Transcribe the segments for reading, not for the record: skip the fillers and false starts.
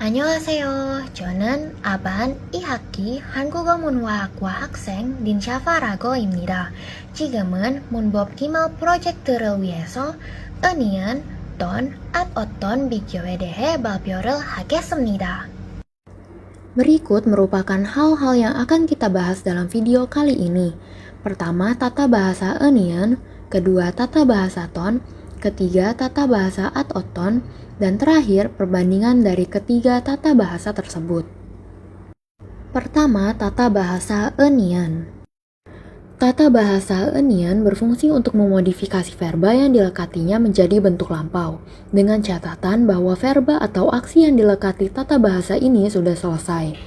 안녕하세요. 저는 아반 이학기 한국어 문화학과 학생 린샤파라고입니다. 지금은 문법 기말 프로젝트를 위해서 은이은, 던, 어떤 비교에 대해 발표를 하겠습니다. Berikut merupakan hal-hal yang akan kita bahas dalam video kali ini. Pertama, tata bahasa Eunian, kedua, tata bahasa Ton, ketiga, tata bahasa Oton, dan terakhir, perbandingan dari ketiga tata bahasa tersebut. Pertama, tata bahasa Eunian. Tata bahasa Eunian berfungsi untuk memodifikasi verba yang dilekatinya menjadi bentuk lampau, dengan catatan bahwa verba atau aksi yang dilekati tata bahasa ini sudah selesai.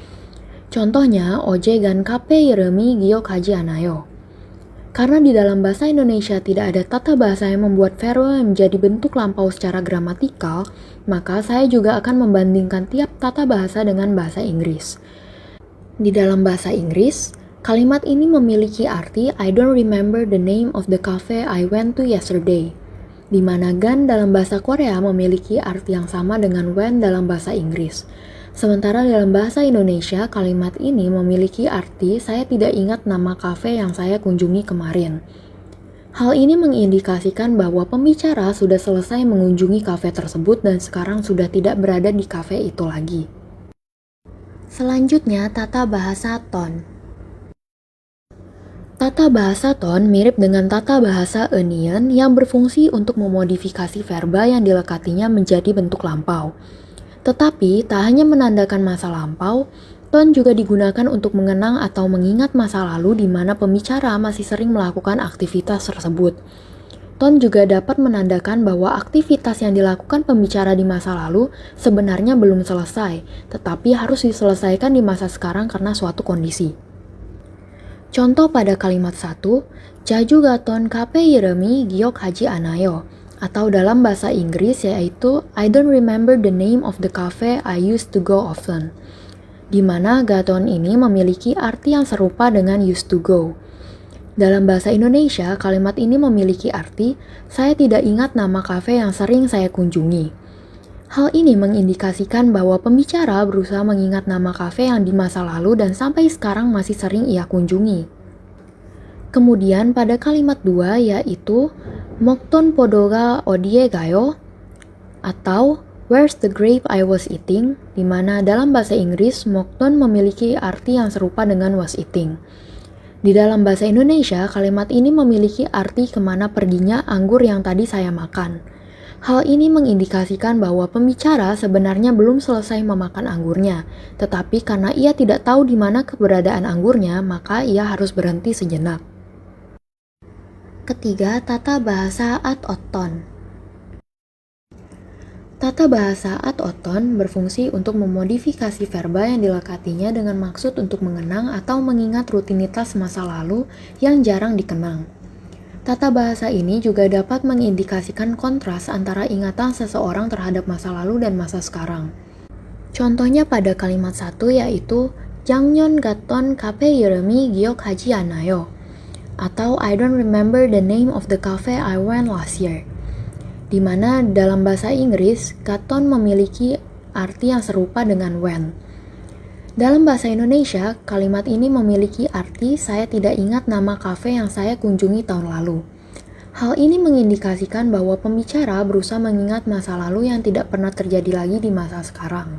Contohnya, oje gan kape yeremi giok haji anayo. Karena di dalam bahasa Indonesia tidak ada tata bahasa yang membuat verba menjadi bentuk lampau secara gramatikal, maka saya juga akan membandingkan tiap tata bahasa dengan bahasa Inggris. Di dalam bahasa Inggris, kalimat ini memiliki arti I don't remember the name of the cafe I went to yesterday, di mana gan dalam bahasa Korea memiliki arti yang sama dengan when dalam bahasa Inggris. Sementara dalam bahasa Indonesia, kalimat ini memiliki arti saya tidak ingat nama kafe yang saya kunjungi kemarin. Hal ini mengindikasikan bahwa pembicara sudah selesai mengunjungi kafe tersebut dan sekarang sudah tidak berada di kafe itu lagi. Selanjutnya, tata bahasa Ton. Tata bahasa Ton mirip dengan tata bahasa Eunian yang berfungsi untuk memodifikasi verba yang dilekatinya menjadi bentuk lampau. Tetapi, tak hanya menandakan masa lampau, ton juga digunakan untuk mengenang atau mengingat masa lalu di mana pembicara masih sering melakukan aktivitas tersebut. Ton juga dapat menandakan bahwa aktivitas yang dilakukan pembicara di masa lalu sebenarnya belum selesai, tetapi harus diselesaikan di masa sekarang karena suatu kondisi. Contoh pada kalimat 1, Jaju gaton kape yeremi giok haji anayo. Atau dalam bahasa Inggris yaitu I don't remember the name of the cafe I used to go often, di mana gaton ini memiliki arti yang serupa dengan used to go. Dalam bahasa Indonesia, kalimat ini memiliki arti saya tidak ingat nama kafe yang sering saya kunjungi. Hal ini mengindikasikan bahwa pembicara berusaha mengingat nama kafe yang di masa lalu dan sampai sekarang masih sering ia kunjungi. Kemudian pada kalimat 2 yaitu Mokton podoga odie gayo atau Where's the grape I was eating, di mana dalam bahasa Inggris Mokton memiliki arti yang serupa dengan was eating. Di dalam bahasa Indonesia, kalimat ini memiliki arti kemana perginya anggur yang tadi saya makan. Hal ini mengindikasikan bahwa pembicara sebenarnya belum selesai memakan anggurnya, tetapi karena ia tidak tahu di mana keberadaan anggurnya, maka ia harus berhenti sejenak. Ketiga, tata bahasa Oton. Tata bahasa Oton berfungsi untuk memodifikasi verba yang dilekatinya dengan maksud untuk mengenang atau mengingat rutinitas masa lalu yang jarang dikenang. Tata bahasa ini juga dapat mengindikasikan kontras antara ingatan seseorang terhadap masa lalu dan masa sekarang. Contohnya pada kalimat 1 yaitu Jangnyeon gaton kape yeremi giok haji anayo. Atau I don't remember the name of the cafe I went last year, di mana dalam bahasa Inggris, gaton memiliki arti yang serupa dengan when. Dalam bahasa Indonesia, kalimat ini memiliki arti saya tidak ingat nama kafe yang saya kunjungi tahun lalu. Hal ini mengindikasikan bahwa pembicara berusaha mengingat masa lalu yang tidak pernah terjadi lagi di masa sekarang.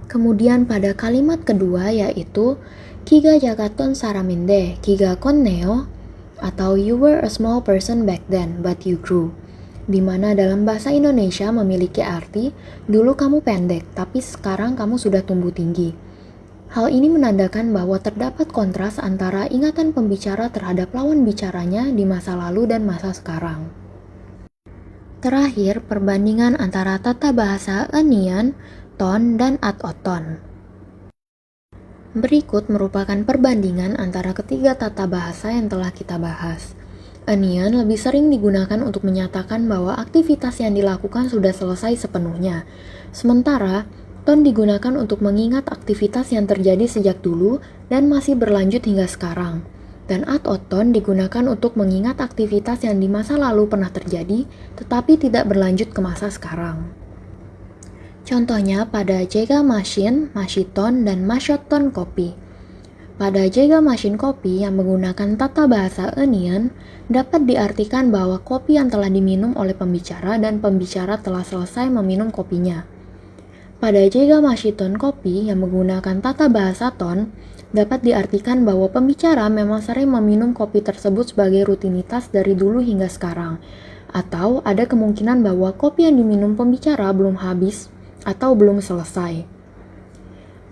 Kemudian pada kalimat kedua yaitu Kiga jagaton saraminde, kiga konneo, atau you were a small person back then, but you grew, di mana dalam bahasa Indonesia memiliki arti dulu kamu pendek, tapi sekarang kamu sudah tumbuh tinggi. Hal ini menandakan bahwa terdapat kontras antara ingatan pembicara terhadap lawan bicaranya di masa lalu dan masa sekarang. Terakhir, perbandingan antara tata bahasa Eunian, Ton, dan Oton. Berikut merupakan perbandingan antara ketiga tata bahasa yang telah kita bahas. Eunian lebih sering digunakan untuk menyatakan bahwa aktivitas yang dilakukan sudah selesai sepenuhnya. Sementara, Ton digunakan untuk mengingat aktivitas yang terjadi sejak dulu dan masih berlanjut hingga sekarang. Dan Oton digunakan untuk mengingat aktivitas yang di masa lalu pernah terjadi, tetapi tidak berlanjut ke masa sekarang. Contohnya pada jega machine, mashiton, dan mashoton kopi. Pada jega machine kopi yang menggunakan tata bahasa Eunian, dapat diartikan bahwa kopi yang telah diminum oleh pembicara dan pembicara telah selesai meminum kopinya. Pada jega mashiton kopi yang menggunakan tata bahasa Ton, dapat diartikan bahwa pembicara memang sering meminum kopi tersebut sebagai rutinitas dari dulu hingga sekarang, atau ada kemungkinan bahwa kopi yang diminum pembicara belum habis atau belum selesai.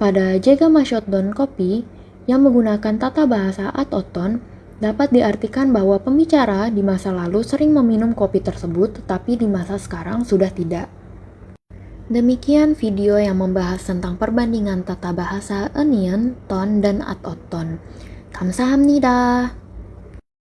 Pada jega mashoton kopi yang menggunakan tata bahasa Atoton, dapat diartikan bahwa pembicara di masa lalu sering meminum kopi tersebut, tetapi di masa sekarang sudah tidak. Demikian video yang membahas tentang perbandingan tata bahasa Eunian, Ton, dan Atoton. 감사합니다.